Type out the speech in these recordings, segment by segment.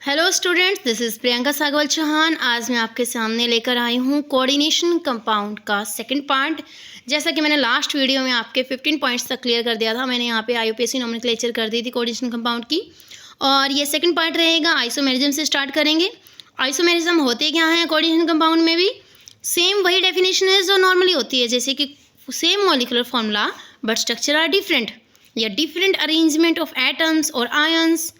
Hello students, this is Priyanka Sagwal Chauhan. आज मैं आपके सामने लेकर आई हूँ कोऑर्डिनेशन कंपाउंड का सेकंड पार्ट। जैसा कि मैंने लास्ट वीडियो में आपके 15 पॉइंट्स तक क्लियर कर दिया था, मैंने यहाँ पे IUPAC नोमेनक्लेचर कर दी थी कोऑर्डिनेशन कंपाउंड की, और ये सेकंड पार्ट रहेगा। आइसोमेरिज्म से स्टार्ट करेंगे। आइसोमेरिज्म होते क्या हैं कोऑर्डिनेशन कंपाउंड में भी? सेम वही डेफिनेशन है जो नॉर्मली होती है, जैसे कि same molecular formula but structure are different, या डिफरेंट अरेंजमेंट ऑफ एटम्स और आयंस।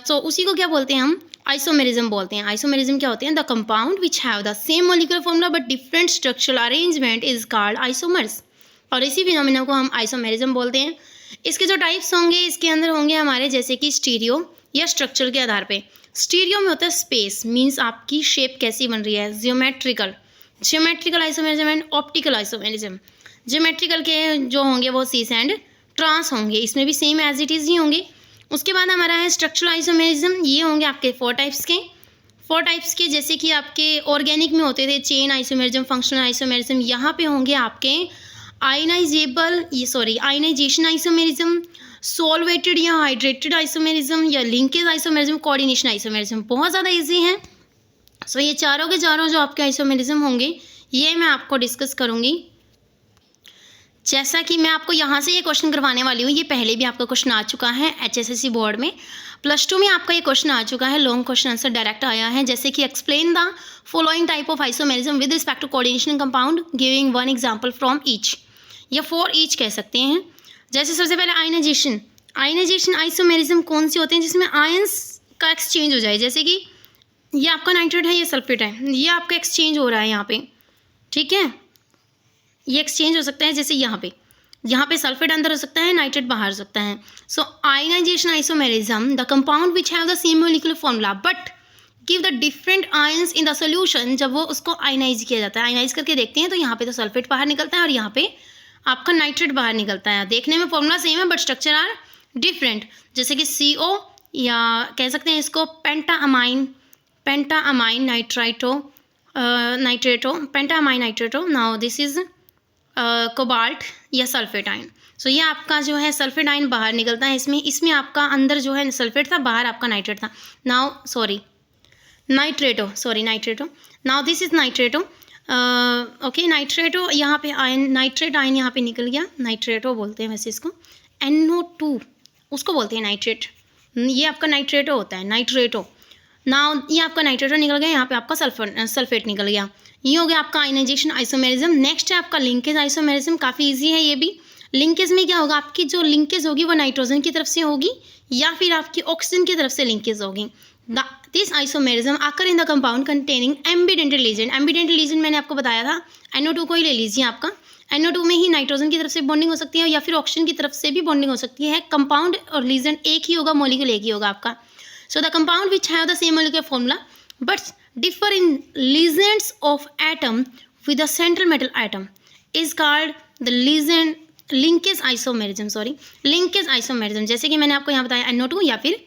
तो उसी को क्या बोलते हैं हम? आइसोमेरिज्म बोलते हैं। आइसोमेरिज्म क्या होते हैं? The compound which have the same molecular formula but different structural arrangement is called isomers, और इसी फिनोमिना को हम आइसोमेरिज्म बोलते हैं। इसके जो टाइप्स होंगे, इसके अंदर होंगे हमारे जैसे कि स्टीरियो या स्ट्रक्चर के आधार पे। स्टीरियो में होता है स्पेस, मीन्स आपकी शेप कैसी बन रही है, geometrical isomerism and optical isomerism. Geometrical के जो होंगे वो सीस एंड ट्रांस होंगे, इसमें भी सेम एज इट इज़ ही होंगे। उसके बाद हमारा है स्ट्रक्चरल आइसोमेरिज्म। ये होंगे आपके फोर टाइप्स के, जैसे कि आपके ऑर्गेनिक में होते थे चेन आइसोमेरिज्म, फंक्शनल आइसोमेरिज्म। यहाँ पे होंगे आपके आयनाइजेशन आइसोमेरिज्म, सॉल्वेटेड या हाइड्रेटेड आइसोमेरिज्म, या लिंकेज आइसोमेरिज्म, कोऑर्डिनेशन आइसोमेरिज्म। बहुत ज़्यादा ईजी है। सो ये चारों के चारों जो आपके आइसोमेरिज्म होंगे, ये मैं आपको डिस्कस करूँगी। जैसा कि मैं आपको यहाँ से ये क्वेश्चन करवाने वाली हूँ, ये पहले भी आपका क्वेश्चन आ चुका है HSSC बोर्ड में, +2 में आपका ये क्वेश्चन आ चुका है, लॉन्ग क्वेश्चन आंसर डायरेक्ट आया है। जैसे कि explain the following type of isomerism with respect to coordination compound giving one example from each, या फॉर ईच कह सकते हैं। जैसे सबसे पहले आयनाइजेशन आइसोमेरिज्म कौन से होते हैं? जिसमें आयंस का एक्सचेंज हो जाए, जैसे कि ये आपका नाइट्रेट है, ये सल्फेट है, ये आपका एक्सचेंज हो रहा है यहाँ पे, ठीक है, ये एक्सचेंज हो सकता है। जैसे यहाँ पे सल्फेट अंदर हो सकता है, नाइट्रेट बाहर हो सकता है। So ionisation isomerism, the compound which have the same molecular formula but give the different ions in the solution. जब वो उसको आयनाइज किया जाता है, आयनाइज करके देखते हैं, तो यहाँ पे तो सल्फेट बाहर निकलता है और यहाँ पे आपका नाइट्रेट बाहर निकलता है। देखने में फॉर्मूला सेम है बट स्ट्रक्चर आर डिफरेंट, जैसे कि CO, या कह सकते हैं इसको पेंटाअमाइन नाइट्रेटो। नाउ दिस इज कोबाल्ट या सल्फेट आयन। सो ये आपका जो है सल्फेट आयन बाहर निकलता है। इसमें आपका अंदर जो है सल्फेट था, बाहर आपका नाइट्रेट था। Nitrato. Now this is nitrato. Okay, nitrato, यहाँ पे आयन, नाइट्रेट आयन यहाँ पे निकल गया, नाइट्रेटो बोलते हैं वैसे इसको। NO2 उसको बोलते हैं नाइट्रेट, ये आपका नाइट्रेटो होता है, नाइट्रेटो। नाउ ये आपका नाइट्रेटो निकल गया, यहाँ पे आपका सल्फेट निकल गया। ये हो गया आपका आयनाइजेशन आइसोमेरिज्म। नेक्स्ट है आपका लिंकेज आइसोमेरिज्म, काफ़ी इजी है ये भी। लिंकेज में क्या होगा? आपकी जो लिंकेज होगी वो नाइट्रोजन की तरफ से होगी या फिर आपकी ऑक्सीजन की तरफ से लिंकेज होगी। दिस आइसोमेरिज्म आकर in the compound containing ambidentate legend. Ambidentate legend मैंने आपको बताया था, NO2 को ही ले लीजिए। आपका NO2 में ही नाइट्रोजन की तरफ से बॉन्डिंग हो सकती है या फिर ऑक्सीजन की तरफ से भी बॉन्डिंग हो सकती है। कंपाउंड और लीजेंड एक ही होगा, मॉलिक्यूल एक ही होगा आपका। So the compound which have the same molecular formula but differ in ligands of atom with a central metal atom is called the linkage isomerism। जैसे कि मैंने आपको यहाँ बताया NO2 या फिर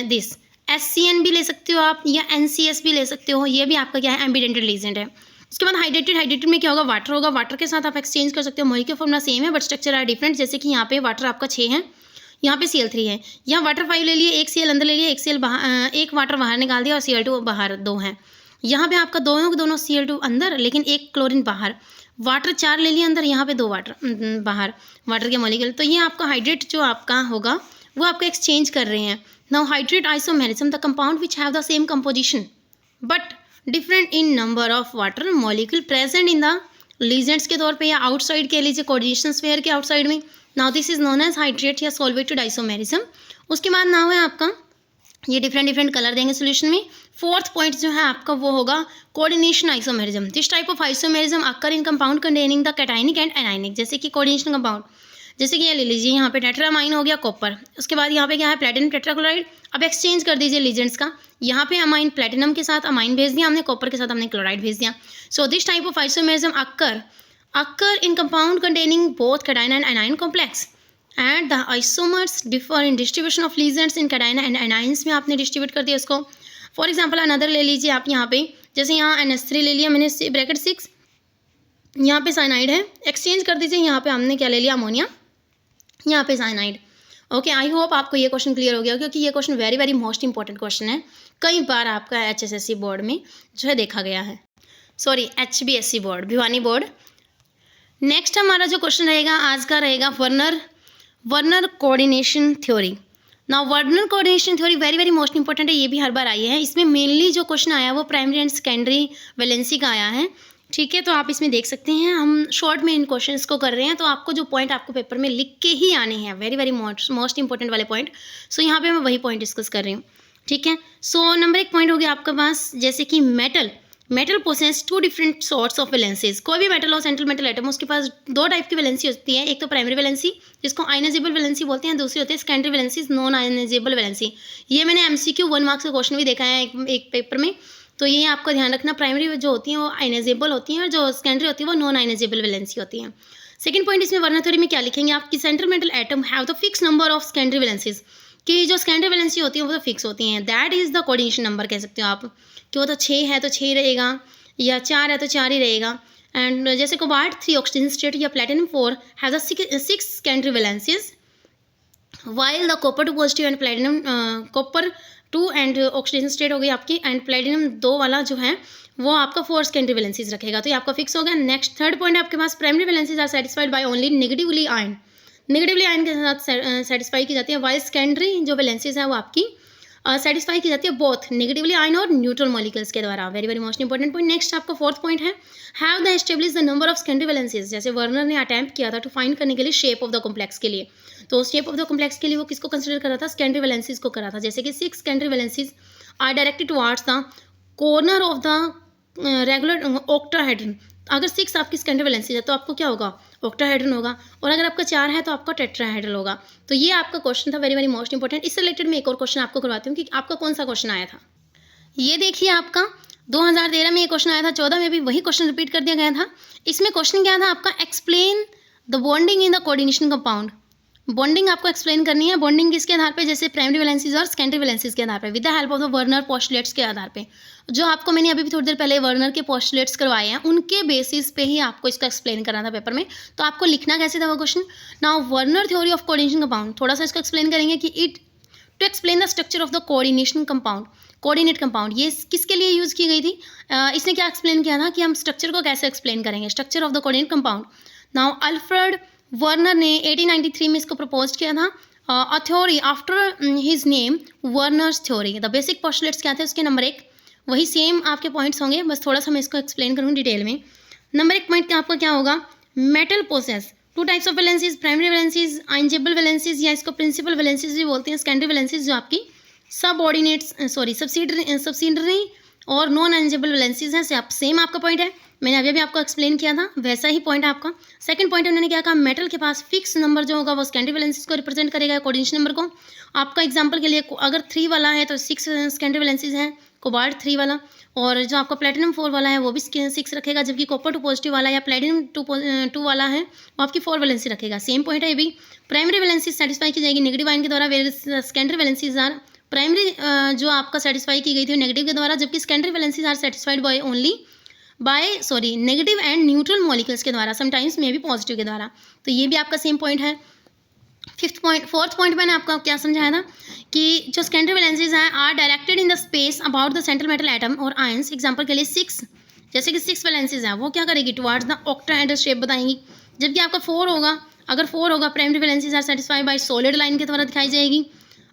दिस SCN भी ले सकते हो आप, या NCS भी ले सकते हो। ये भी आपका क्या है? एम्बिडेंटेड लीजेंड है। उसके बाद हाइड्रेटेड में क्या होगा? वाटर होगा। वाटर के साथ आप एक्सचेंज कर सकते हो, मॉलिक्यूलर फॉर्मूला सेम है बट स्ट्रक्चर आर डिफरेंट। जैसे कि यहाँ पे वाटर आपका 6 है, यहाँ पे Cl3 है। यहाँ वाटर 5 ले लिए, एक Cl अंदर ले लिया, एक वाटर बाहर निकाल दिया और Cl2 बाहर 2 है। यहाँ पे आपका दोनों Cl2 अंदर लेकिन एक क्लोरीन बाहर। वाटर 4 ले लिया अंदर, यहाँ पे 2 वाटर बाहर, वाटर के मॉलिक्यूल। तो ये आपका हाइड्रेट जो आपका होगा वो आपका एक्सचेंज कर रहे हैं। Now hydrate isomerism, the compound which have the same composition but different in number of water molecule present in the ligands के तौर पे, या आउटसाइड कह लीजिए, कोऑर्डिनेशन स्फीयर के आउटसाइड में। Now this is known as hydrate या solvated isomerism. उसके बाद नाउ है आपका, ये डिफरेंट कलर देंगे सोल्यूशन में। फोर्थ पॉइंट जो है आपका वो होगा coordination isomerism. This type of isomerism occur in compound containing the cationic and anionic. जैसे कि कोऑर्डिनेशन कंपाउंड, जैसे कि ये ले लीजिए, यहाँ पे टेट्रामाइन हो गया कॉपर। उसके बाद यहाँ पे क्या है? Platinum tetrachloride. अब एक्सचेंज कर दीजिए लीजेंड्स का, यहाँ पे अमाइन प्लेटिनम के साथ अमाइन भेज दिया हमने, कॉपर के साथ हमने क्लोराइड भेज दिया। So this type of isomerism occur in compound containing both cation and anion complex and the isomers differ in distribution of legends in cation and anions में आपने डिस्ट्रीब्यूट कर दिया इसको। फॉर एग्जांपल अनदर ले लीजिए आप, यहाँ पे जैसे यहाँ NH3 ले लिया मैंने, ब्रैकेट 6, यहाँ पे साइनाइड है, एक्सचेंज कर दीजिए। यहाँ पे हमने क्या ले लिया? अमोनिया, यहाँ पे साइनाइड। ओके, आई होप आपको ये क्वेश्चन क्लियर हो गया, क्योंकि ये question very very most important question है, कई बार आपका HSSC बोर्ड में जो है देखा गया है, sorry HBSC board, Bhiwani board. Next हमारा जो क्वेश्चन रहेगा आज का रहेगा वर्नर कोऑर्डिनेशन थ्योरी। ना Werner coordination theory very very most important है, ये भी हर बार आई है। इसमें मेनली जो क्वेश्चन आया वो प्राइमरी एंड सेकेंडरी वैलेंसी का आया है, ठीक है। तो आप इसमें देख सकते हैं, हम शॉर्ट में इन क्वेश्चंस को कर रहे हैं, तो आपको जो पॉइंट आपको पेपर में लिख के ही आने हैं, वेरी वेरी मोस्ट इंपॉर्टेंट वाले पॉइंट। सो यहाँ पे मैं वही पॉइंट डिस्कस कर रही हूँ, ठीक है। सो नंबर 1 पॉइंट हो गया आपके पास, जैसे कि metal possess 2 different sorts of valencies. कोई भी मेटल हो, सेंट्रल मेटल एटम, उसके पास 2 टाइप की वैलेंसी होती है। एक तो प्राइमरी वैलेंसी जिसको आयनाइजेबल वैलेंसी बोलते हैं, दूसरी होती है secondary valency, non ionizable valency. ये मैंने MCQ 1 मार्क्स का क्वेश्चन भी देखा है एक पेपर में, तो ये आपको ध्यान रखना, प्राइमरी जो होती हैं वो आयनाइजेबल होती हैं और जो सेकेंडरी होती है वो नॉन आयनाइजेबल वैलेंसी होती हैं। सेकंड पॉइंट इसमें वर्नर थ्योरी में क्या लिखेंगे आप कि central metal atom have the fix number of secondary valencies, कि जो सेकेंडरी वैलेंसी होती है वो तो फिक्स होती हैं। That is the coordination number कह सकते हो आप, कि वो तो 6 है तो 6 रहेगा, या 4 है तो 4 ही रहेगा। एंड जैसे कोबाल्ट 3 ऑक्सीजन स्टेट या platinum 4 have the 6 secondary valencies, while the copper 2 positive and platinum copper 2 and oxidation state हो गई आपकी, एंड प्लेटिनम 2 वाला जो है वो आपका 4 सेकेंडरी वैलेंसीज रखेगा, तो ये आपका फिक्स हो गया। नेक्स्ट थर्ड पॉइंट आपके पास, primary valencies are satisfied by only negatively ion के साथ सेटिस्फाई की जाती है, वाइल सेकेंडरी जो वैलेंसीज है वो आपकी सेटिस्फाई की जाती है बोथ नेगेटिवली आयन और न्यूट्रल मॉलिक्यूल्स के द्वारा। Very very most important point. Next आपका 4th पॉइंट है, have the establish the number of secondary valencies. जैसे वर्नर ने अटैम्प्ट किया था टू फाइंड करने के लिए शेप ऑफ द कॉम्प्लेक्स के लिए, तो शेप ऑफ द कॉम्प्लेक्स के लिए वो किसको कंसिडर कर रहा था, सेकेंडरी वैलेंसीज को कर रहा था। जैसे कि 6 secondary valencies are directed towards the corner of the regular octahedron. अगर 6 आपकी सेकेंडरी वैलेंसीज है तो आपको क्या होगा, ऑक्टाहेड्रन होगा, और अगर आपका 4 है तो आपका टेट्राहेड्रल होगा। तो ये आपका क्वेश्चन था, वेरी वेरी मोस्ट इंपॉर्टेंट। इससे रिलेटेड मैं एक और क्वेश्चन आपको करवाती हूँ कि आपका कौन सा क्वेश्चन आया था। ये देखिए आपका 2013 में ये क्वेश्चन आया था, 14 में भी वही क्वेश्चन रिपीट कर दिया गया था। इसमें क्वेश्चन क्या था आपका, explain the bonding in the coordination compound. Bonding आपको एक्सप्लेन करनी है। बॉन्डिंग किसके आधार पे, जैसे प्राइमरी वैलेंसीज और सेकेंडरी वैलेंसीज के आधार पे, with the help of the Werner postulates के आधार पे। जो आपको मैंने अभी भी थोड़ी देर पहले वर्नर के पोस्टुलेट्स करवाए हैं, उनके बेसिस पे ही आपको इसको एक्सप्लेन करना था पेपर में। तो आपको लिखना कैसे था वो question, now Werner theory of coordination compound. थोड़ा सा इसको एक्सप्लेन करेंगे कि it to explain the structure of the coordination compound, coordinate compound. ये किसके लिए यूज़ की गई थी, इसने क्या एक्सप्लेन किया था कि हम स्ट्रक्चर को कैसे एक्सप्लेन करेंगे, structure of the coordinate compound. Now Alfred Werner ने 1893 में इसको प्रपोज किया था, a theory after his name Werner's theory. The basic postulates क्या थे उसके, नंबर 1 वही सेम आपके पॉइंट्स होंगे, बस थोड़ा सा मैं इसको एक्सप्लेन करूँ डिटेल में। नंबर 1 पॉइंट आपका क्या होगा, metal possess 2 types of valencies, primary valencies, ionizable valencies, या इसको प्रिंसिपल वैलेंसीज भी बोलते हैं। सेकेंडरी वैलेंसीज जो आपकी सब्सिडरी और नॉन आयनाइजेबल वैलेंसीज हैं। सेम आपका पॉइंट है, मैंने अभी भी आपको एक्सप्लेन किया था, वैसा ही पॉइंट आपका। सेकंड पॉइंट उन्होंने क्या कहा, मेटल के पास फिक्स नंबर जो होगा वो सेकेंडरी वैलेंसीज को रिप्रेजेंट करेगा, कोऑर्डिनेशन नंबर को। आपका एग्जांपल के लिए अगर 3 वाला है तो 6 सेकेंडरी वैलेंसीज हैं, कोबाल्ट 3 वाला, और जो आपका प्लेटिनम 4 वाला है वो भी 6 रखेगा, जबकि कॉपर 2 पॉजिटिव वाला या प्लेटिनम 2 वाला है वो आपकी 4 वैलेंसी रखेगा। सेम पॉइंट है ये भी। प्राइमरी वैलेंसी सेटिस्फाई की जाएगी नेगेटिव आयन के द्वारा, सेकेंडरी वैलेंसीज आर प्राइमरी जो आपका सेटिस्फाई की गई थी नेगेटिव के द्वारा, जबकि secondary valencies are satisfied by only negative and neutral molecules के द्वारा, समटाइम्स में भी पॉजिटिव के द्वारा। तो ये भी आपका सेम पॉइंट है। 4th पॉइंट मैंने आपको क्या समझाया था कि जो सेकेंडरी वैलेंसीज हैं are directed in the space about the central metal atom और आयंस। एग्जांपल के लिए 6, जैसे कि 6 वैलेंसीज हैं वो क्या करेगी, टुवार्ड्स द ऑक्टाहेड्रल शेप बताएंगी, जबकि आपका 4 होगा, अगर 4 होगा primary valencies are satisfied by solid line के द्वारा दिखाई जाएगी।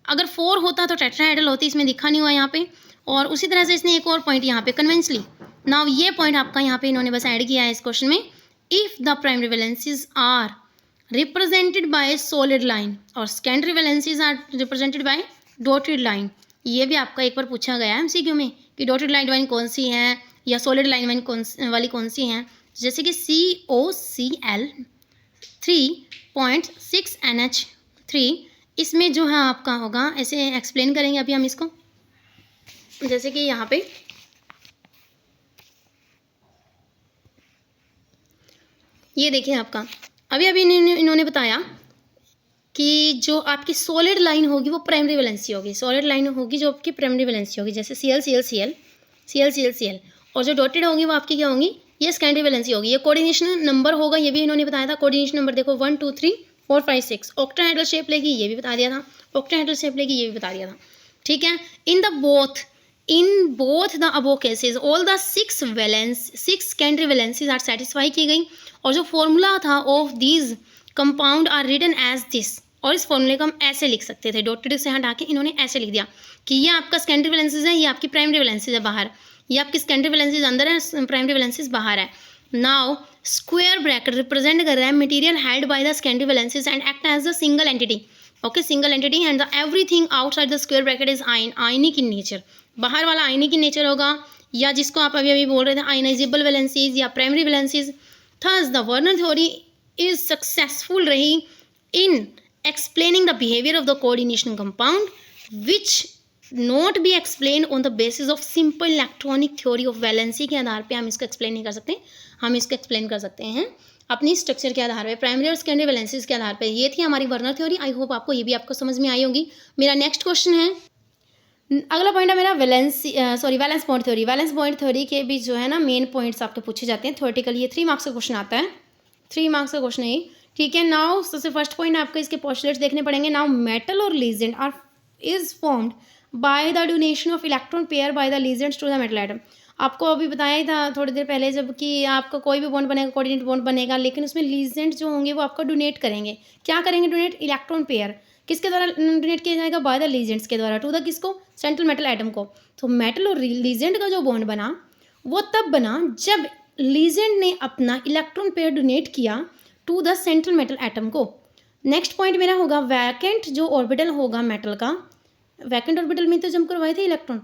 अगर 4 होता तो टेट्राहेड्रल होती, इसमें दिखा नहीं हुआ यहाँ पे। और उसी तरह से इसने एक और पॉइंट यहाँ पे कन्वेंशनली, नाउ ये पॉइंट आपका यहाँ पे इन्होंने बस ऐड किया है इस क्वेश्चन में, if the primary valencies are represented by solid line और secondary valencies are represented by dotted line. ये भी आपका एक बार पूछा गया है MCQ में कि डॉटेड लाइन वाली कौन सी है या सॉलिड लाइन वाली कौन सी हैं, जैसे कि COCl 3.6 NH3। इसमें जो है आपका होगा, ऐसे एक्सप्लेन करेंगे अभी हम इसको, जैसे कि यहाँ पे ये देखिए आपका अभी इन्होंने बताया कि जो आपकी सॉलिड लाइन होगी वो प्राइमरी वैलेंसी होगी, सॉलिड लाइन होगी जो आपकी प्राइमरी वैलेंसी होगी, जैसे Cl, और जो डॉटेड होगी वो आपकी क्या होंगी, ये सेकेंडरी वैलेंसी होगी। ये कोऑर्डिनेशन नंबर होगा, ये भी इन्होंने बताया था। कोऑर्डिनेशन नंबर देखो 1 2 3 4 5 6 ऑक्टाहेड्रल शेप लेगी, ये भी बता दिया था, ऑक्टाहेड्रल शेप लेगी, ये भी बता दिया था, ठीक है। In both the above cases all the 6 secondary valencies are satisfy की गई, और जो फॉर्मूला था of these compound are written as this, और इस फॉर्मूले को हम ऐसे लिख सकते थे, डॉटेड से हटा के इन्होंने ऐसे लिख दिया कि ये आपका सेकेंडरी वैलेंसीज है, ये आपकी प्राइमरी वैलेंसीज है बाहर, ये आपकी सेकेंडरी वैलेंसीज अंदर है, प्राइमरी वैलेंसीज बाहर है। नाउ स्क्वायर ब्रैकेट रिप्रेजेंट कर रहा है material held by the secondary valencies and act as the single entity, okay, single entity, and the everything outside the square bracket is ionic in nature, बाहर वाला आयनिक in nature होगा, या जिसको आप अभी अभी बोल रहे थे आयनाइजेबल वैलेंसीज या primary valencies. Thus the Werner theory is successful रही in explaining the behaviour of the coordination compound which not be explain on the basis of simple electronic theory of valency के आधार पे हम इसको explain नहीं कर सकते, हम इसको एक्सप्लेन कर सकते हैं अपनी स्ट्रक्चर के आधार पे, प्राइमरी और सेकेंडरी वैलेंसीज के आधार पे। ये थी हमारी वर्नर थ्योरी। आई होप आपको ये भी आपको समझ में आई होगी। मेरा नेक्स्ट क्वेश्चन है, अगला पॉइंट है मेरा valence bond theory. Valence bond theory के भी जो है ना मेन पॉइंट्स आपके पूछे जाते हैं थ्योरेटिकली, ये 3 मार्क्स का क्वेश्चन आता है, 3 मार्क्स का क्वेश्चन है, ठीक है। नाउ सबसे फर्स्ट पॉइंट आपको इसके पोस्टुलेट्स देखने पड़ेंगे। नाउ मेटल और ligand are is formed by the donation of electron pair by the ligands to the metal atom. आपको अभी बताया ही था थोड़ी देर पहले, जब कि आपका कोई भी बॉन्ड बनेगा, कोऑर्डिनेट बॉन्ड बनेगा, लेकिन उसमें लीजेंड जो होंगे वो आपको डोनेट करेंगे। क्या करेंगे डोनेट? Electron pair. किसके द्वारा डोनेट किया जाएगा? बाय द लीजेंड्स के द्वारा, टू द किसको? सेंट्रल मेटल एटम को। तो मेटल और लीजेंड का जो बॉन्ड बना वो तब बना जब लीजेंड ने अपना इलेक्ट्रॉन पेयर डोनेट किया to the central metal atom को। नेक्स्ट पॉइंट मेरा होगा वैकेंट जो ऑर्बिटल होगा मेटल का, वैकेंट ऑर्बिटल में तो जम करवाए थे इलेक्ट्रॉन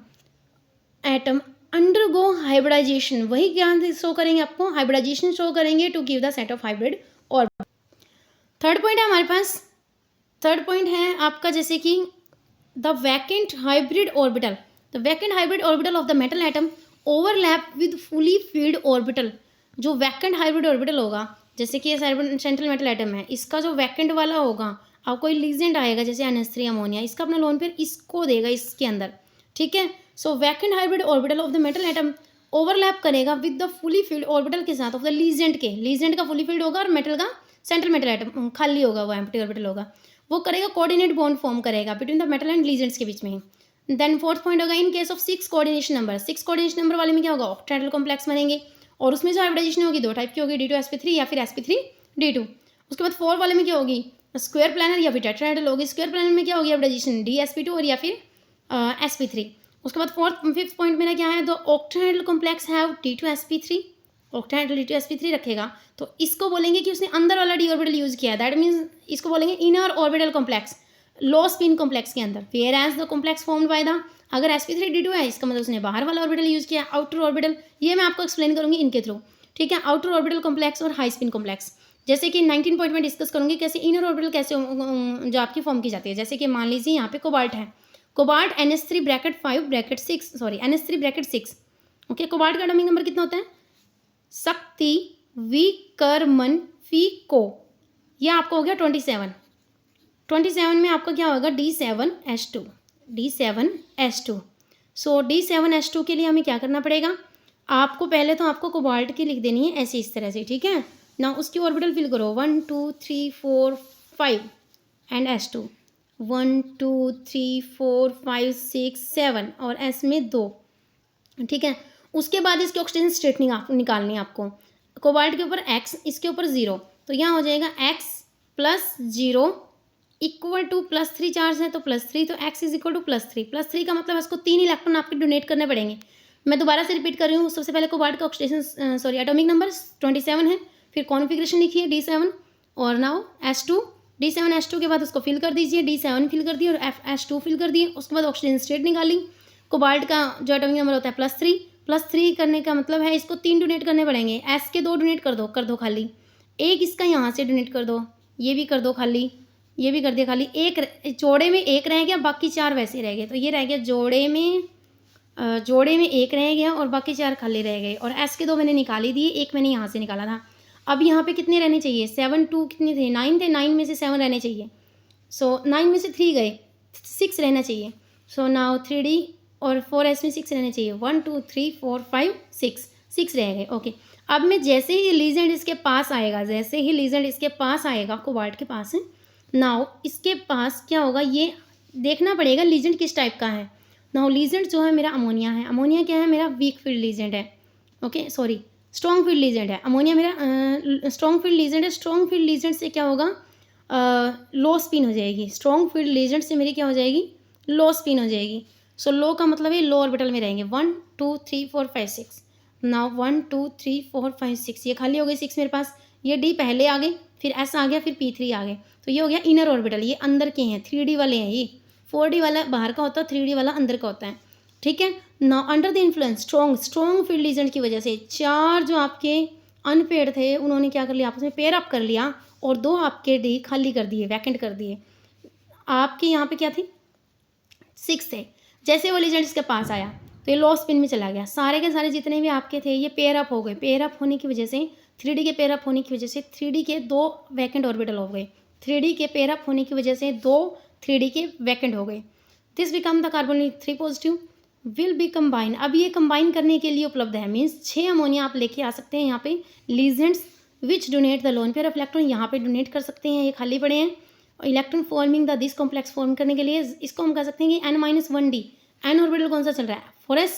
एटम अंडरगो हाइब्रिडाइजेशन, वही क्या शो करेंगे आपको? हाइब्रिडाइजेशन शो करेंगे to give the set of hybrid orbital. Third point है हमारे पास, थर्ड पॉइंट है आपका जैसे कि the vacant hybrid orbital, the vacant hybrid orbital of the metal atom overlap with fully filled orbital. जो वैकेंट हाइब्रिड ऑर्बिटल होगा, जैसे कि सेंट्रल मेटल एटम है, इसका जो वैकेंट वाला होगा, अब कोई लीजेंड आएगा जैसे NH3 अमोनिया, इसका अपना लोन पेयर इसको देगा इसके अंदर, ठीक है। So vacant hybrid orbital of the metal atom overlap करेगा with the fully filled orbital के साथ ऑफ द लीजेंड के, लीजेंड का फुली फील्ड होगा और मेटल का सेंट्रल मेटल एटम खाली होगा, वो एम्प्टी ऑर्बिटल होगा, वो करेगा कोऑर्डिनेट बॉन्ड फॉर्म करेगा between the metal and legends के बीच में। देन फोर्थ पॉइंट होगा in case of 6 coordination number, 6 coordination number वाले में क्या होगा? ऑक्टेहेड्रल कॉम्प्लेक्स बनेंगे, और उसमें जो हाइब्रिडाइजेशन होगी 2 टाइप की होगी, D2sp3 या फिर sp3d2। उसके बाद 4 वाले में क्या होगी? स्क्वायर प्लानर या फिर टेट्राहेड्रल होगी। स्क्वायर प्लानर में क्या होगी हाइब्रिडाइजेशन? DsP2 और या फिर sp3। उसके बाद फिफ्थ पॉइंट मेरा क्या है? The octahedral complex have D2sp3, octahedral D2sp3 रखेगा, तो इसको बोलेंगे कि उसने अंदर वाला डी ऑर्बिटल यूज किया है, दैट मीन्स इसको बोलेंगे inner orbital complex, low spin complex के अंदर। Where as the complex formed by the, अगर sp3d2 है इसका मतलब उसने बाहर वाला ऑर्बिटल यूज किया, आउटर ऑर्बिटल, ये मैं आपको एक्सप्लेन करूंगी इनके थ्रू, ठीक है। आउटर ऑर्बिटल कॉम्प्लेक्स और हाई स्पिन कॉम्प्लेक्स, जैसे कि 19 पॉइंट में डिस्कस करूंगी कैसे इनर ऑर्बिटल कैसे जो आपकी फॉर्म की जाती है। जैसे कि मान लीजिए यहाँ पे कोबाल्ट है, cobalt NH3 bracket 5 bracket 6 sorry NH3 bracket 6, okay. Cobalt का एटॉमिक नंबर कितना होता है? शक्ति विकर्मन फीको, यह आपको हो गया 27। 27 में आपका क्या होगा? D7H2, D7H2। सो D7H2 के लिए हमें क्या करना पड़ेगा? आपको पहले तो आपको कोबाल्ट की लिख देनी है ऐसे इस तरह से, ठीक है ना। उसकी ऑर्बिटल फिल करो 1 2 3 4 5 एंड S2 1 2 3 4 5 6 7 और S में 2, ठीक है। उसके बाद इसकी ऑक्सीजन स्टेट निकालनी है आपको। कोबाल्ट के ऊपर X, इसके ऊपर 0, तो यहाँ हो जाएगा X plus 0 equal to +3 charge है तो +3, तो X इज इक्वल टू +3। +3 का मतलब इसको 3 इलेक्ट्रॉन आपके डोनेट करने पड़ेंगे। मैं दोबारा से रिपीट कर रही हूँ। सबसे पहले कोबाल्ट का ऑक्सीडेशन एटॉमिक नंबर 27 है, फिर कॉन्फिगरेशन लिखिए D7 और नाउ S2, D7H2 के बाद उसको फिल कर दीजिए, D7 फिल कर दिए और H2 फिल कर दिए। उसके बाद ऑक्सीजन स्टेट निकाली। कोबाल्ट का जो एटॉमिक नंबर होता है +3 करने का मतलब है इसको 3 डोनेट करने पड़ेंगे। S के 2 डोनेट कर दो खाली, एक इसका यहाँ से डोनेट कर दो, ये भी कर दो खाली, ये भी कर दिया खाली, एक जोड़े में एक रह गया, बाकी 4 वैसे रह गए, तो ये रह गया जोड़े में एक रह गया और बाकी 4 खाली रह गए। और S के 2 मैंने निकाल ही दिए, एक मैंने यहाँ से निकाला था। अब यहाँ पे कितने रहने चाहिए? 7 2 कितने थे? 9 थे, 9 में से 7 रहने चाहिए। सो 9 में से 3 गए, 6 रहना चाहिए। सो नाउ 3D और 4S में 6 रहने चाहिए, 1 2 3 4 5 6 रह गए, ओके। अब मैं जैसे ही लीजेंड इसके पास आएगा, जैसे ही लीजेंड इसके पास आएगा, कोबाल्ट के पास है, नाउ इसके पास क्या होगा, ये देखना पड़ेगा लीजेंड किस टाइप का है। नाउ लीजेंड जो है मेरा अमोनिया है, अमोनिया क्या है, मेरा वीक फील्ड लीजेंड है, okay sorry strong field ligand है, अमोनिया मेरा स्ट्रॉन्ग फील्ड लीजेंड है। स्ट्रॉन्ग फील्ड लीजेंड से क्या होगा, लो स्पिन हो जाएगी, स्ट्रॉन्ग फील्ड लीजेंड से मेरी क्या हो जाएगी, लो स्पिन हो जाएगी। सो लो का मतलब है लो ऑर्बिटल में रहेंगे, 1 2 3 4 5 6। नाउ 1 2 3 4 5 6, ये खाली हो गई 6 मेरे पास, ये डी पहले आ गए, फिर एस आ गया, फिर P3 आ गए, तो ये हो गया इनर ऑर्बिटल, ये अंदर के हैं, 3D वाले हैं ये, 4D वाला बाहर का होता है, 3D वाला अंदर का होता है, ठीक है। Now under the influence strong field legend की वजह से 4 जो आपके अनपेड थे उन्होंने क्या कर लिया, आपस में पेयर अप कर लिया और 2 आपके डी खाली कर दिए, वैकेंट कर दिए। आपके यहाँ पे क्या थी, 6 थे। जैसे वो लीजेंड इसके पास आया तो ये लो स्पिन में चला गया, सारे के सारे जितने भी आपके थे ये पेयर अप हो गए, पेयर अप होने की वजह से 3D के पेयर अप होने की वजह से 3D के 2 वैकेंट ऑर्बिटल हो गए, 3D के पेयर अप होने की वजह से 2 3D के वैकेंट हो गए। This become the carbonyl 3 positive will be combine. अब ये कंबाइन करने के लिए उपलब्ध है, मीन्स 6 अमोनिया आप लेके आ सकते हैं यहाँ पे, legends which donate the lone pair of electron यहाँ पे डोनेट कर सकते हैं, ये खाली पड़े हैं। और electron forming the this complex form करने के लिए इसको हम कह सकते हैं कि N-1D, एन ऑर्बिटल कौन सा चल रहा है, 4s,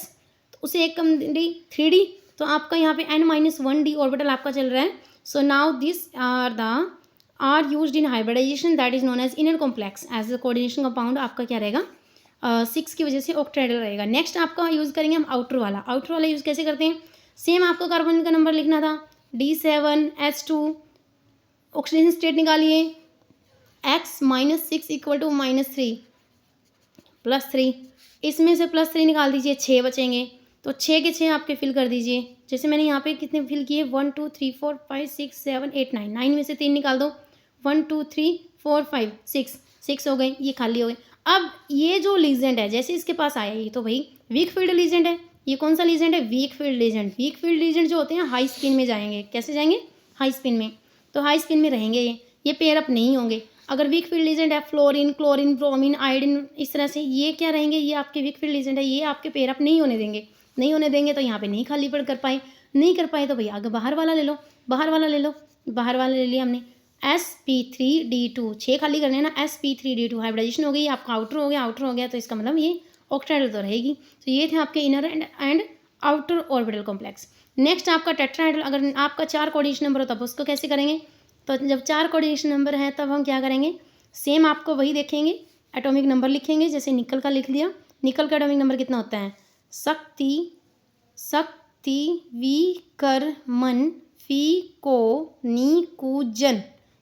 तो उसे एक कम डी 3D, तो आपका यहाँ पे N-1D ऑर्बिटल आपका चल रहा है। So now this are used in hybridization that is known as inner complex as the coordination compound आपका क्या रहेगा, 6 की वजह से ऑक्टेहेड्रल रहेगा। नेक्स्ट आपका यूज़ करेंगे हम आउटर वाला यूज़ कैसे करते हैं, सेम आपको कार्बन का नंबर लिखना था, D7S2, ऑक्सीजन स्टेट निकालिए, x -6 इक्वल टू -3 +3, इसमें से +3 निकाल दीजिए, 6 बचेंगे, तो 6 के 6 आपके फिल कर दीजिए। जैसे मैंने यहाँ पे कितने फिल किए, 1 2 3 4 5 6 7 8 9, 9 में से 3 निकाल दो, 1 2 3 4 5 6 हो गए, ये खाली हो गए। अब ये जो लीजेंड है जैसे इसके पास आया, ये तो भाई वीक फील्ड लीजेंड है, ये कौन सा लीजेंड है, week field legend. Week field legend जो होते हैं हाई स्पिन में जाएंगे, कैसे जाएंगे, हाई स्पिन में, तो हाई स्पिन में रहेंगे ये पेयर अप नहीं होंगे। अगर वीक फील्ड लीजेंड है, फ्लोरीन क्लोरीन ब्रोमीन आयोडीन, इस तरह से ये क्या रहेंगे, ये आपके वीक फील्ड लीजेंड है, ये आपके पेयर अप नहीं होने देंगे, तो यहाँ पे नहीं खाली पड़ कर पाए, नहीं कर पाए तो भैया आगे बाहर वाला ले लो, बाहर वाला ले लिया हमने, sp3d2, 6 खाली करने हैं ना, sp3d2 हाइब्रिडाइजेशन हो गई, आपका आउटर हो गया, तो इसका मतलब ये ऑक्टेहेड्रल तो रहेगी। तो ये थे आपके inner and outer orbital complex. Next आपका टेट्राहेड्रल, अगर आपका 4 कोऑर्डिनेशन नंबर हो तब उसको कैसे करेंगे, तो जब 4 कोऑर्डिनेशन नंबर है तब हम क्या करेंगे, सेम आपको वही देखेंगे, एटॉमिक नंबर लिखेंगे, जैसे निकल का लिख लिया, निकल का एटॉमिक नंबर कितना होता है, शक्ति विकर्मन फीको निकुजन,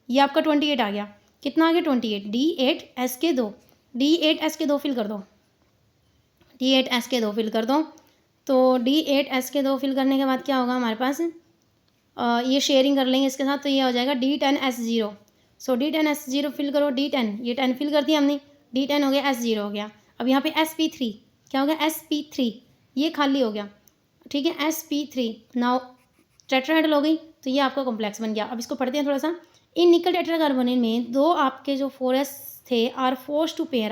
ये आपका 28 आ गया, कितना आ गया 28, D8S के 2 फिल कर दो, D8S के 2 फिल कर दो। तो D8S के 2 फिल करने के बाद क्या होगा हमारे पास, ये शेयरिंग कर लेंगे इसके साथ, तो ये हो जाएगा D10S0। सो D10S0 फिल करो, D10, ये 10 फिल कर दिया हमने, D10 हो गया, S0 हो गया। अब यहाँ पे sp3 क्या हो गया, sp3, ये खाली हो गया, ठीक है, sp3। नाउ टेट्राहेड्रल हो गई, तो ये आपका कॉम्प्लेक्स बन गया। अब इसको पढ़ते हैं थोड़ा सा। इन निकल टेट्राकार्बोनेट में 2 आपके जो 4s थे are forced to pair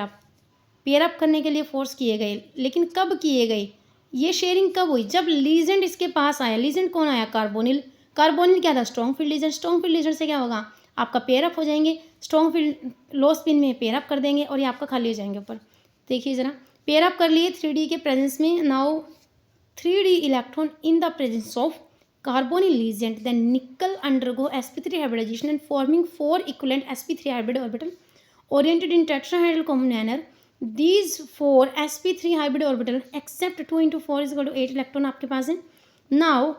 up करने के लिए फोर्स किए गए, लेकिन कब किए गए, ये शेयरिंग कब हुई, जब लीजेंड इसके पास आया। लीजेंड कौन आया, कार्बोनिल क्या था, स्ट्रॉन्ग फील्ड लीजेंड से क्या होगा, आपका पेयर अप हो जाएंगे, स्ट्रॉन्ग फील्ड लो स्पिन में पेयर अप कर देंगे और ये आपका खाली हो जाएंगे ऊपर। देखिए ज़रा, पेयर अप कर लिए 3D के प्रेजेंस में। Now 3D electron in the presence of carbonyl legend, then nickel undergo sp3 hybridization and forming 4 equivalent sp3 hybrid orbital oriented in tetrahedral manner. These 4 sp3 hybrid orbital except 2 into 4 is equal to 8 electron आपके पास है। Now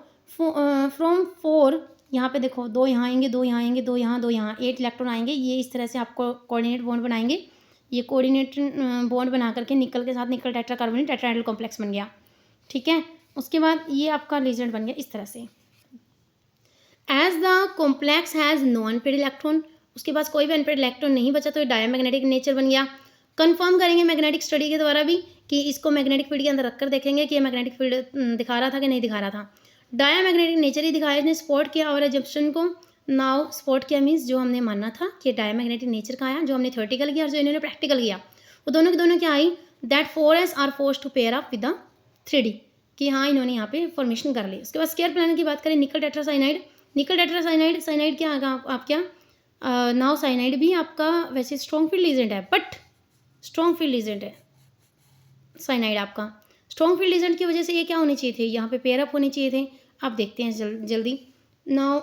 from 4 यहाँ पे देखो, 2 यहाँ आएंगे, 2 यहाँ आएंगे, 2 यहाँ, 2 यहाँ, 8 इलेक्ट्रॉन आएंगे। ये इस तरह से आपको कोऑर्डिनेट बॉन्ड बनाएंगे, ये कोऑर्डिनेट बॉन्ड बना करके निकल के साथ निकल टेट्राकार्बोनेट टेट्राहेड्रल कॉम्प्लेक्स बन गया, ठीक है। उसके बाद ये आपका लीजेंड बन गया इस तरह से। As the complex has no unpaired electron, उसके पास कोई भी अनपेड इलेक्ट्रॉन नहीं बचा, तो ये डायमैग्नेटिक नेचर बन गया। कंफर्म करेंगे मैग्नेटिक स्टडी के द्वारा भी कि इसको मैग्नेटिक फील्ड के अंदर रखकर देखेंगे कि ये मैग्नेटिक फील्ड दिखा रहा था कि नहीं दिखा रहा था। डायमैग्नेटिक नेचर ही दिखाया, इसने सपोर्ट किया और एजम्पशन को नाउ सपोर्ट किया, मीन्स जो हमने मानना था कि डायमैग्नेटिक नेचर का आया, जो हमने थ्योरेटिकल किया और जो इन्होंने प्रैक्टिकल किया, वो दोनों के दोनों क्या आई, that 4s are forced to pair up with the 3D, कि हाँ इन्होंने यहाँ पे फॉर्मेशन कर ली। उसके बाद स्केयर प्लानर की बात करें, निकल टेट्रासाइनाइड, निकल टेट्रासाइनाइड, साइनाइड क्या आएगा आप क्या नाउ साइनाइड भी आपका वैसे स्ट्रॉन्ग फील्ड एजेंट है, बट स्ट्रॉन्ग फील्ड एजेंट है साइनाइड आपका। स्ट्रॉन्ग फील्ड एजेंट की वजह से ये क्या होने चाहिए थे, यहाँ पे पेयर अप होने चाहिए थे। आप देखते हैं जल्दी। नाउ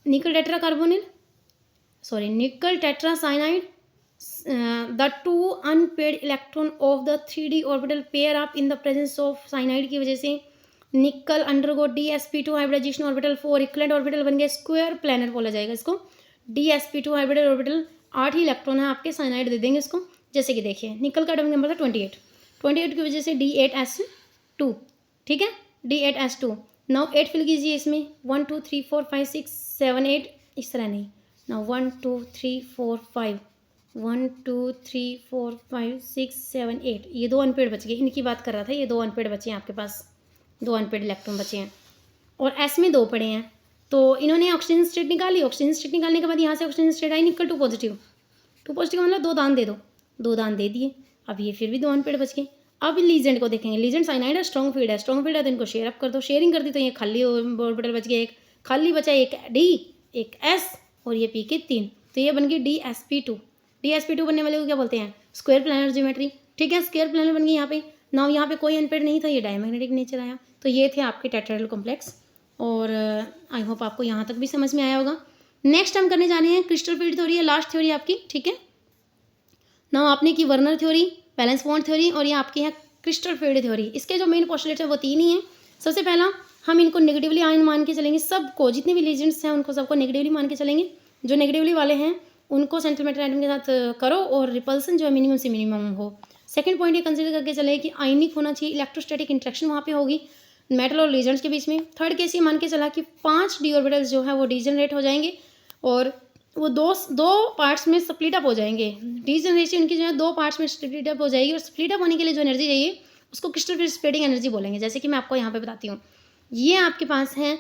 निकल tetracarbonyl, sorry nickel tetracyanide, the two unpaired electron of the 3d orbital pair up in the presence of cyanide की वजह से nickel undergo DsP2 hybridisation orbital 4 equivalent orbital बन गया, स्क्वायर प्लानर बोला जाएगा इसको। DsP2 हाइब्रिड ऑर्बिटल 8 ही electron है आपके, साइनाइड दे देंगे इसको। जैसे कि देखिए निकल का एटॉमिक नंबर था 28 की वजह से D8S2, ठीक है, D8S2। नाउ 8 फिल कीजिए इसमें, 1 2 3 4 5 6 7 8, इस तरह नहीं, नाउ 1 2 3 4 5 1 2 3 4 5 6 7 8, ये 2 अनपेड बच गए, इनकी बात कर रहा था। ये 2 अनपेड बचे हैं आपके पास, 2 अनपेड इलेक्ट्रॉन बचे हैं और एस में 2 पड़े हैं। तो इन्होंने ऑक्सीजन स्टेट निकाली, ऑक्सीजन स्टेट निकालने के बाद यहाँ से ऑक्सीजन स्टेट आई निकल 2 पॉजिटिव, 2 पॉजिटिव मतलब 2 दान दे दो, 2 दान दे दिए। अब ये फिर भी 2 अनपेड बच गए। अब लीजेंड को देखेंगे, लीजेंड साइनाइड है, स्ट्रॉन्ग फील्ड है, स्ट्रॉन्ग फील्ड है तो इनको शेयर अप कर दो, शेयरिंग कर दी तो ये खाली ऑर्बिटल बच गया, एक खाली बचा, एक डी एक एस और ये पी के 3, तो ये बन गई DsP2। DsP2 बनने वाले को क्या बोलते हैं, स्क्वायर प्लानर ज्योमेट्री, ठीक है, स्क्वायर प्लानर बन गई यहाँ पे। नाउ यहाँ पे कोई अनपेड नहीं था, ये डायमैग्नेटिक नेचर आया। तो ये थे आपके टेट्राहेड्रल कॉम्प्लेक्स और आई होप आपको यहाँ तक भी समझ में आया होगा। नेक्स्ट हम करने जाने हैं क्रिस्टल फील्ड थ्योरी, है लास्ट थ्योरी आपकी, ठीक है। नाउ आपने की Werner theory, valence bond theory और ये आपकी है क्रिस्टल फील्ड थ्योरी। इसके जो मेन पोस्टुलेट्स है वो 3 ही हैं। सबसे पहला हम इनको नेगेटिवली आयन मान के चलेंगे, सबको जितने भी लीजेंड्स हैं उनको सबको नेगेटिवली मान के चलेंगे। जो नेगेटिवली वाले हैं उनको सेंटीमीटर आइटम के साथ करो और रिपल्सन जो है मिनिमम से मिनिमम हो। सेकंड पॉइंट ये कंसिडर करके चले कि आयनिक होना चाहिए, इलेक्ट्रोस्टैटिक इंट्रैक्शन वहाँ पे होगी मेटल और लीजेंड्स के बीच में। थर्ड केस ये मान के चला कि 5 डी ऑर्बिटल्स जो है वो डीजनरेट हो जाएंगे और वो दो पार्ट्स में स्प्लिट अप हो जाएंगे। डीजनरेशन की जो है 2 पार्ट्स में स्प्लिट अप हो जाएगी और स्प्लिट अप होने के लिए जो एनर्जी चाहिए उसको क्रिस्टल फील्ड स्प्लिटिंग एनर्जी बोलेंगे। जैसे कि मैं आपको यहाँ पे बताती हूँ, ये आपके पास हैं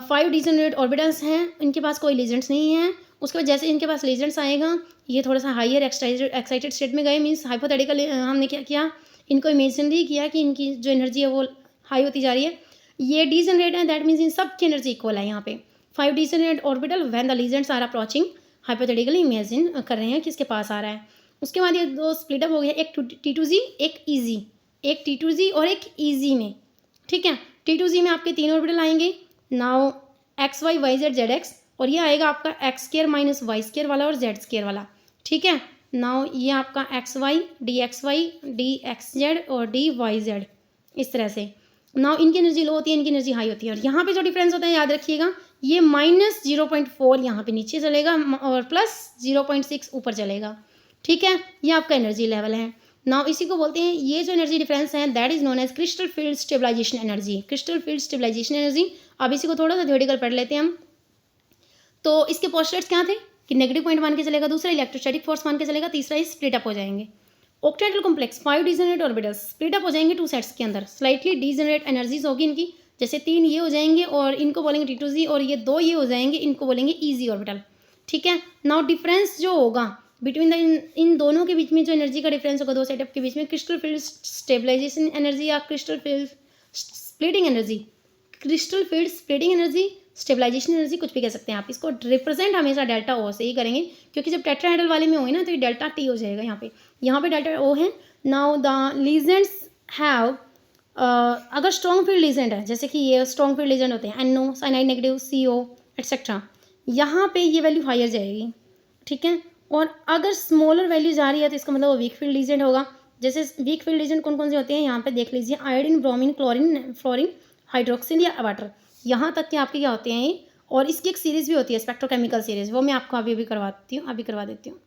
5 डीजनरेट ऑर्बिटल्स हैं, इनके पास कोई लीजेंड्स नहीं है। उसके बाद जैसे इनके पास लीजेंड्स आएगा, ये थोड़ा सा हायर एक्साइटेड स्टेट में गए, मीन्स हाइपोथेटिकल हमने क्या किया, इनको इमेजिनरी किया कि इनकी जो एनर्जी है वो हाई होती जा रही है। ये डीजनरेट है, दैट मीन्स इन सब की एनर्जी इक्वल है। यहाँ पे 5 degenerate orbital when the ligands are approaching, hypothetically imagine कर रहे हैं कि इसके पास आ रहा है। उसके बाद ये 2 स्प्लिट अप हो गया, एक T2Z एक ईजी, एक T2Z और एक ईजी में, ठीक है। T2Z में आपके 3 ऑर्बिटल आएंगे, नाउ XY YZ ZX, और ये आएगा आपका x² माइनस y² वाला और z² वाला, ठीक है। नाउ ये आपका XY DXY DXZ और DYZ, इस तरह से। नाउ इनकी एनर्जी लो होती है, इनकी एनर्जी हाई होती है। और यहाँ पे जो डिफरेंस होता है याद रखिएगा, ये -0.4 यहाँ पे नीचे चलेगा और +0.6 ऊपर चलेगा, ठीक है। ये आपका एनर्जी लेवल है। नाउ इसी को बोलते हैं, ये जो एनर्जी डिफरेंस है that is known as crystal field stabilization energy, crystal field stabilization energy. अब इसी को थोड़ा सा थ्योरेटिकल पढ़ लेते हैं हम। तो इसके पोस्टुलेट्स क्या थे कि नेगेटिव पॉइंट मान के चलेगा, दूसरा इलेक्ट्रोस्टैटिक फोर्स मान के चलेगा, तीसरा ही स्प्लिट अप हो जाएंगे। Octahedral complex 5 degenerate orbitals split up हो जाएंगे 2 सेट्स के अंदर, स्लाइटली डीजनरेट एनर्जीज होगी इनकी, जैसे 3 ये हो जाएंगे और इनको बोलेंगे T2Z और ये 2 ये हो जाएंगे, इनको बोलेंगे ईजी ऑर्बिटल, ठीक है। नाउ डिफरेंस जो होगा बिटवीन द इन दोनों के बीच में जो एनर्जी का डिफरेंस होगा 2 सेटअप के बीच में, क्रिस्टल फील्ड स्टेबलाइजेशन एनर्जी या crystal field splitting energy, crystal field splitting energy, stabilization energy, कुछ भी कह सकते हैं आप। इसको रिप्रेजेंट हमेशा डेल्टा ओ से ही करेंगे, क्योंकि जब टेट्राहेड्रल वाले में होगी ना तो ये डेल्टा टी हो जाएगा। यहाँ पे डेल्टा ओ है। नाउ द लीजेंड्स हैव, अगर स्ट्रॉन्ग फील्ड लीजेंड है, जैसे कि ये स्ट्रॉन्ग फील्ड लीजेंड होते हैं NO, cyanide negative, CO etcetera, यहाँ पे ये वैल्यू हायर जाएगी, ठीक है। और अगर स्मॉलर वैल्यू जा रही है तो इसका मतलब वो वीक फील्ड लीजेंड होगा। जैसे वीक फील्ड लीजेंड कौन कौन से होते हैं यहाँ पे देख लीजिए, iodine, bromine, chlorine, fluorine, hydroxyl या वाटर, यहाँ तक के आपके क्या होते हैं ये। और इसकी एक सीरीज़ भी होती है स्पेक्ट्रोकेमिकल सीरीज़, वो मैं आपको अभी करवा देती हूँ।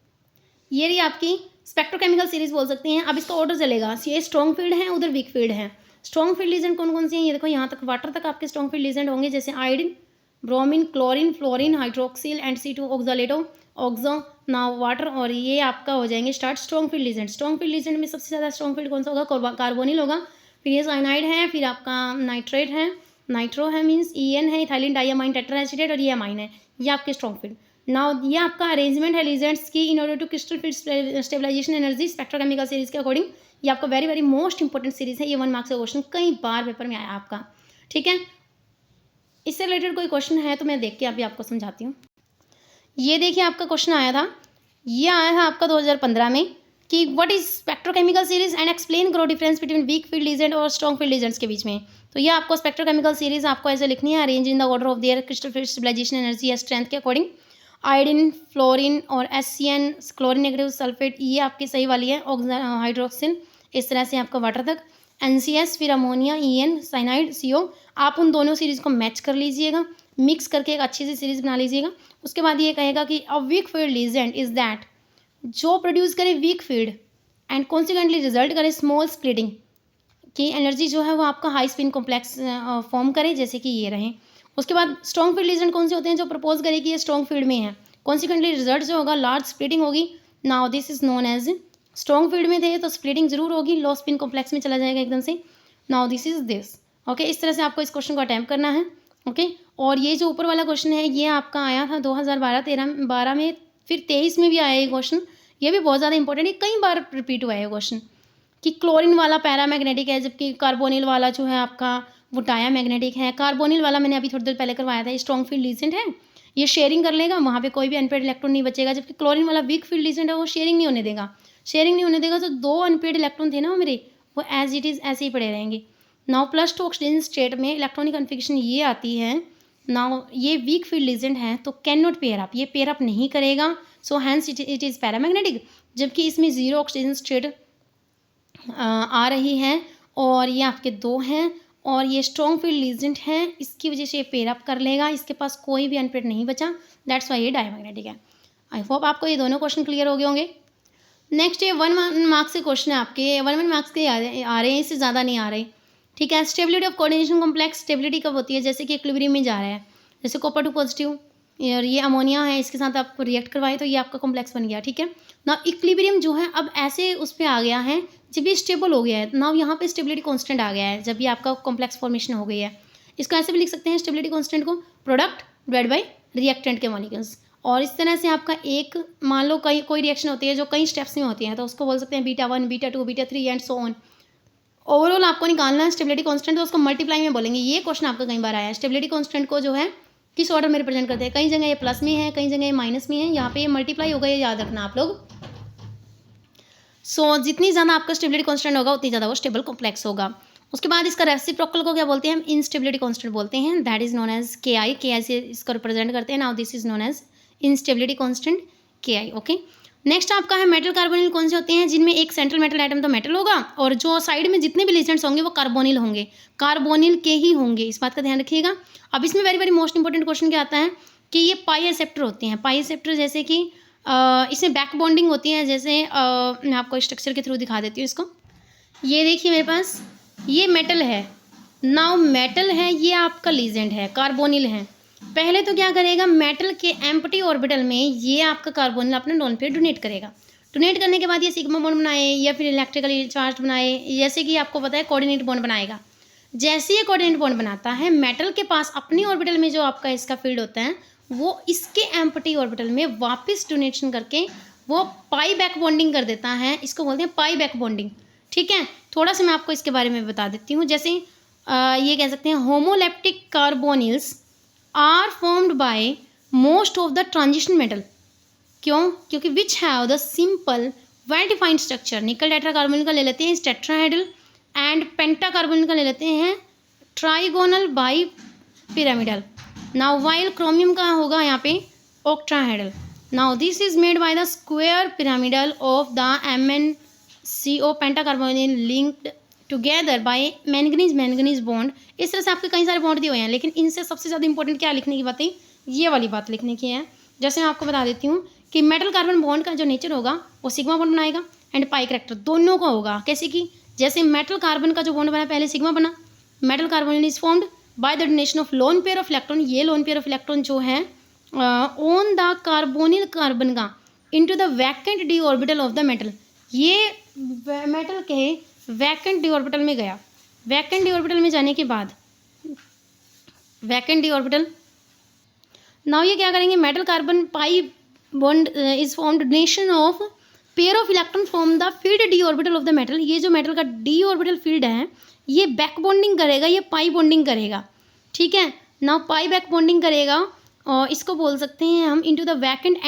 ये रही आपकी स्पेक्ट्रोकेमिकल सीरीज़ बोल सकते हैं। अब इसका ऑर्डर चलेगा, ये स्ट्रॉन्ग फील्ड है, उधर वीक फील्ड है। स्ट्रॉन्ग फील्ड लीजेंड कौन कौन से हैं ये देखो, यहाँ तक वाटर तक आपके स्ट्रॉन्ग फील्ड लीजेंड होंगे, जैसे iodine, bromine, chlorine, fluorine, hydroxyl and C2 oxalato oxo, now water, और ये आपका हो जाएंगे start strong field ligand. Strong field ligand में सबसे ज़्यादा स्ट्रॉन्ग फील्ड कौन सा होगा, कार्बोनिल होगा, फिर ये साइनाइड है, फिर आपका नाइट्रेट है, नाइट्रो है मीन्स EN है, इथाइलिन डाइअमाइन टेट्राएसिटेट, और ये अमाइन है, ये आपके स्ट्रॉन्ग फील्ड। नाउ ये आपका अरेंजमेंट है लीजेंड्स की in order to crystal field stabilization energy spectrochemical series के अकॉर्डिंग। ये आपका very very most important series है, ये 1 मार्क्स का क्वेश्चन कई बार पेपर में आया आपका, ठीक है। इससे रिलेटेड कोई क्वेश्चन है तो मैं देख के अभी आपको समझाती हूँ। ये देखिए आपका क्वेश्चन आया था, ये आया था आपका 2015 में कि what is spectrochemical series and explain करो difference between weak field ligand और स्ट्रॉन्ग फील्ड लीजेंड्स के बीच में। तो ये आपको स्पेक्ट्रोकेमिकल सीरीज आपको ऐसे लिखनी है, arrange in the order of their crystal stabilization energy या स्ट्रेंथ के अकॉर्डिंग। आयोडीन, फ्लोरीन और HCN क्लोरीन नेगेटिव सल्फेट, ये आपकी सही वाली है, हाइड्रोक्सिन, इस तरह से आपका वाटर तक। NCS, फिर अमोनिया, EN, साइनाइड, CO, आप उन दोनों सीरीज को मैच कर लीजिएगा, मिक्स करके एक अच्छी सी सीरीज बना लीजिएगा। उसके बाद ये कहेगा कि a week field legend is that, जो प्रोड्यूस करे weak field and consequently result करे स्मॉल स्प्लिटिंग, की एनर्जी जो है वो आपका हाई स्पिन कॉम्प्लेक्स फॉर्म करे, जैसे कि ये रहे। उसके बाद स्ट्रॉन्ग फील्ड लीजेंड कौन से होते हैं, जो प्रपोज करे कि ये स्ट्रॉन्ग फील्ड में है, कॉन्सिक्वेंटली रिजल्ट जो होगा लार्ज स्प्लिटिंग होगी। Now this is known as, strong field में थे तो स्प्लिटिंग जरूर होगी, लो स्पिन कॉम्प्लेक्स में चला जाएगा एकदम से। Now this is this, okay. इस तरह से आपको इस क्वेश्चन को अटैम्प्ट करना है, ओके। और ये जो ऊपर वाला क्वेश्चन है ये आपका आया था 2012 में, फिर 23 में भी आया ये क्वेश्चन, ये भी बहुत ज़्यादा इंपॉर्टेंट है, कई बार रिपीट हुआ है ये क्वेश्चन कि क्लोरीन वाला पैरामैग्नेटिक है जबकि कार्बोनिल वाला जो है आपका वो डायामैग्नेटिक है। कार्बोनिल वाला मैंने अभी थोड़ी देर पहले करवाया था, ये स्ट्रॉन्ग फील्ड लीजेंड है, ये शेयरिंग कर लेगा, वहाँ पे कोई भी अनपेड इलेक्ट्रॉन नहीं बचेगा। जबकि क्लोरीन वाला वीक फील्ड लीजेंड है, वो शेयरिंग नहीं होने देगा, शेयरिंग नहीं होने देगा, तो 2 अनपेड इलेक्ट्रॉन थे ना मेरे, वो एज इट इज़ ऐसे ही पड़े रहेंगे। नाउ +2 ऑक्सीजन स्टेट में इलेक्ट्रॉनिक कन्फिगरेशन ये आती है। नाउ ये वीक फील्ड लीजेंड है तो कैन नॉट पेयर अप, ये पेयर अप नहीं करेगा, so hence it is paramagnetic. जबकि इसमें 0 ऑक्सीजन स्टेट आ रही है और ये आपके 2 हैं और ये स्ट्रॉन्ग फील्ड लीजेंड है, इसकी वजह से ये पेयर अप कर लेगा, इसके पास कोई भी अनपेड नहीं बचा, दैट्स वाई ये डायमैग्नेटिक है। आई होप आपको ये दोनों क्वेश्चन क्लियर हो गए होंगे। नेक्स्ट ये 1 मार्क्स के क्वेश्चन है आपके, 1 मार्क्स के आ रहे हैं, इससे ज़्यादा नहीं आ रहे, ठीक है। Stability of coordination complex, stability कब होती है, जैसे कि इक्विलिब्रियम में जा रहा है, जैसे कॉपर 2 पॉजिटिव और ये अमोनिया है, इसके साथ आपको रिएक्ट करवाए तो ये आपका कॉम्प्लेक्स बन गया, ठीक है ना। इक्विलिब्रियम जो है अब ऐसे उस पर आ गया है जब ये स्टेबल हो गया है, ना यहाँ पे स्टेबिलिटी कांस्टेंट आ गया है, जब ये आपका कॉम्प्लेक्स फॉर्मेशन हो गई है। इसको ऐसे भी लिख सकते हैं स्टेबिलिटी कांस्टेंट को, प्रोडक्ट डिवाइड बाय रिएक्टेंट के मॉलिक्यूल्स। और इस तरह से आपका एक, मान लो कोई रिएक्शन होती है जो कई स्टेप्स में होती है, तो उसको बोल सकते हैं β1, β2, β3 एंड सो ऑन। ओवरऑल आपको निकालना है स्टेबिलिटी कांस्टेंट, तो उसको मल्टीप्लाई में बोलेंगे। ये क्वेश्चन आपका कई बार आया है, स्टेबिलिटी कांस्टेंट को जो है किस ऑर्डर में रिप्रेजेंट करते हैं, कई जगह ये प्लस में है, कई जगह ये माइनस में है, यहाँ पे ये मल्टीप्लाई होगा, ये याद रखना आप लोग। सो जितनी ज़्यादा आपका स्टेबिलिटी कांस्टेंट होगा उतनी ज़्यादा वो स्टेबल कॉम्प्लेक्स होगा। उसके बाद इसका रेसिप्रोकल को क्या बोलते हैं हम, इनस्टेबिलिटी कांस्टेंट बोलते हैं, that is known as KI से इसको रिप्रेजेंट करते हैं। Now this is known as instability constant KI, okay. Next आपका है मेटल कार्बोनिल, कौन से होते हैं, जिनमें एक सेंट्रल मेटल आइटम तो मेटल होगा और जो साइड में जितने भी लीजेंड्स होंगे वो कार्बोनिल होंगे, कार्बोनिल के ही होंगे, इस बात का ध्यान रखिएगा। अब इसमें very very most important question क्या आता है कि ये पाई एक्सेप्टर होते हैं, पाई एक्सेप्टर जैसे कि इसमें बैक बॉन्डिंग होती है, जैसे मैं आपको स्ट्रक्चर के थ्रू दिखा देती हूँ इसको। ये देखिए मेरे पास ये मेटल है, नाउ मेटल है, ये आपका लीजेंड है, कार्बोनिल है। पहले तो क्या करेगा, मेटल के एम्प्टी ऑर्बिटल में ये आपका कार्बोनिल अपने लोन पे डोनेट करेगा, डोनेट करने के बाद ये सिग्मा बॉन्ड बनाए या फिर इलेक्ट्रिकली चार्ज बनाए, जैसे कि आपको पता है कोऑर्डिनेट बॉन्ड बनाएगा। जैसे ये कोऑर्डिनेट बॉन्ड बनाता है, मेटल के पास अपनी ऑर्बिटल में जो आपका इसका फील्ड होता है वो इसके एम्प्टी ऑर्बिटल में वापस डोनेशन करके वो पाई बैक बॉन्डिंग कर देता है, इसको बोलते हैं पाई बैक बॉन्डिंग, ठीक है। थोड़ा सा मैं आपको इसके बारे में बता देती हूँ। जैसे ये कह सकते हैं homoleptic carbonyls are formed by most of the transition metal, क्यों, क्योंकि which have the simple well defined structure. Nickel tetra carbonyl का ले लेते हैं टेट्राहेड्रल एंड पेंटा कार्बोनिल का ले लेते हैं trigonal bi pyramidal. Now while chromium का होगा यहाँ पे octahedral. Now this is made by the square pyramidal of the MnCO penta carbonyl linked together by manganese bond. इस तरह से आपके कई सारे बॉन्ड दिए हुए हैं, लेकिन इनसे सबसे ज़्यादा इंपॉर्टेंट क्या लिखने की बातें, ये वाली बात लिखने की है। जैसे मैं आपको बता देती हूँ कि मेटल कार्बन बॉन्ड का जो नेचर होगा वो सिग्मा बॉन्ड बनाएगा एंड पाई कैरेक्टर दोनों का होगा। कैसे कि जैसे मेटल कार्बन का जो बॉन्ड बना पहले सिग्मा बना, metal carbonyl is formed by the donation of lone pair of electron. ये लोन पेयर ऑफ इलेक्ट्रॉन जो है ऑन द कार्बोनिल कार्बन का into the vacant D orbital of the metal, ये मेटल के vacant D orbital में गया। Vacant D orbital में जाने के बाद वैकेंट डी ऑर्बिटल, नाउ ये क्या करेंगे, metal carbon pi bond is formed donation of pair of electron from the field D orbital of the metal, ये जो मेटल का डी ऑर्बिटल फील्ड है ये बैक बॉन्डिंग करेगा, ये पाई बॉन्डिंग करेगा, ठीक है ना, पाई बैक बॉन्डिंग करेगा और इसको बोल सकते हैं हम into the vacant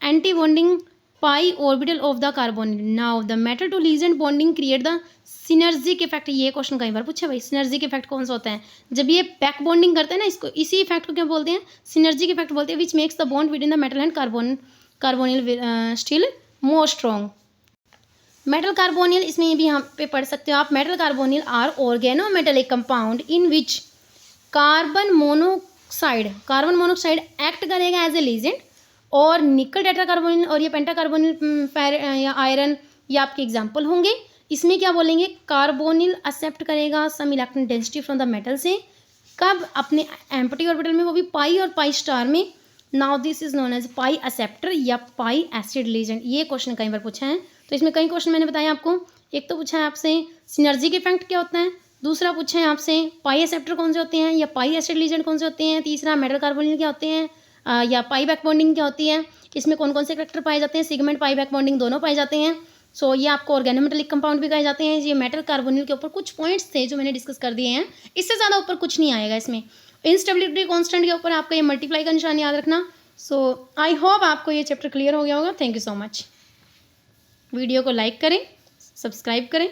anti bonding pi orbital of the carbonyl. Now the metal to ligand bonding create the synergic effect, ये क्वेश्चन कई बार पूछा भाई, सिनर्जिक इफेक्ट कौन सा होता है, जब ये बैक बॉन्डिंग करते हैं ना, इसको इसी इफेक्ट को क्या बोलते हैं, सिनर्जिक इफेक्ट बोलते हैं, which makes the bond between the metal and carbonyl still more strong. Metal carbonyl, इसमें ये भी यहाँ पे पढ़ सकते हो आप, metal carbonyl are organometallic compound in which carbon monoxide act करेगा एज ए लीजेंट, और निकल टेट्राकार्बोनिल और ये पेंटाकार्बोनिल या आयरन ये आपके एग्जाम्पल होंगे। इसमें क्या बोलेंगे, कार्बोनिल एक्सेप्ट करेगा some electron density from the metal से, कब, अपने एम्प्टी ऑर्बिटल में, वो भी पाई और पाई स्टार में। Now this is known as pi acceptor या पाई एसिड लीजेंट, ये क्वेश्चन कई बार पूछा है, तो इसमें कई क्वेश्चन मैंने बताया आपको। एक तो पूछा है आपसे सिनर्जिक इफेक्ट क्या होता है, दूसरा पूछा है आपसे पाई एक्सेप्टर कौन से होते हैं या पाई एसिड लीजेंट कौन से होते हैं, तीसरा मेटल कार्बोनिल क्या होते हैं या पाई बैक बॉन्डिंग क्या होती है, इसमें कौन कौन से करैक्टर पाए जाते हैं, सिगमेंट पाई बैक बॉन्डिंग दोनों पाए जाते हैं। सो ये आपको ऑर्गेनोमेटेलिक कंपाउंड भी कहे जाते हैं। ये मेटल कार्बोनिल के ऊपर कुछ पॉइंट्स थे जो मैंने डिस्कस कर दिए हैं, इससे ज़्यादा ऊपर कुछ नहीं आएगा इसमें। इंस्टेबिलिटी कांस्टेंट के ऊपर आपका ये मल्टीप्लाई का निशान याद रखना। सो आई होप आपको ये चैप्टर क्लियर हो गया होगा। Thank you so much. Video को लाइक करें, सब्सक्राइब करें।